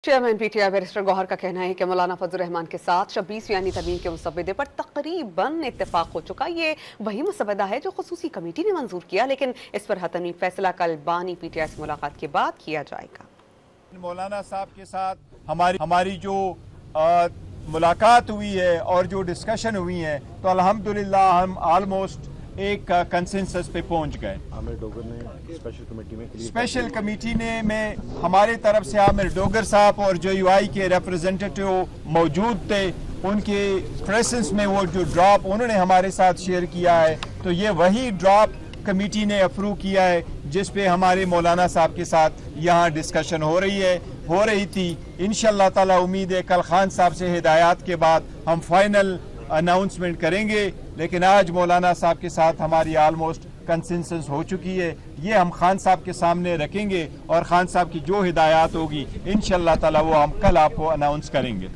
Chairman PTI barrister Gauhar का कहना है कि मौलाना फजल रहमान के साथ 26 यानी तमीम के मुसव्वदे पर तकरीबन इत्तेफाक हो चुका। ये वही मुसव्वदा है जो खुसूसी कमेटी ने मंजूर किया, लेकिन इस पर हतमी फैसला कल बानी पीटीआई से मुलाकात के बाद किया जाएगा। मौलाना साहब के साथ हमारी जो मुलाकात हुई है और जो डिस्कशन हुई है, तो अल्हम्दुलिल्लाह हम ऑलमोस्ट एक कंसेंसस पे पहुंच गए। आमिर डोगर ने स्पेशल कमेटी में हमारे तरफ से आमिर डोगर साहब और जो यूआई के रिप्रेजेंटेटिव मौजूद थे, उनके प्रेजेंस में वो जो ड्रॉप उन्होंने हमारे साथ शेयर किया है, तो ये वही ड्रॉप कमेटी ने अप्रूव किया है जिस पे हमारे मौलाना साहब के साथ यहाँ डिस्कशन हो रही थी। इंशाअल्लाह ताला उम्मीद है कल खान साहब से हिदायत के बाद हम फाइनल अनाउंसमेंट करेंगे, लेकिन आज मौलाना साहब के साथ हमारी ऑलमोस्ट कंसेंसस हो चुकी है। ये हम खान साहब के सामने रखेंगे और खान साहब की जो हिदायत होगी इंशाअल्लाह ताला वो हम कल आपको अनाउंस करेंगे।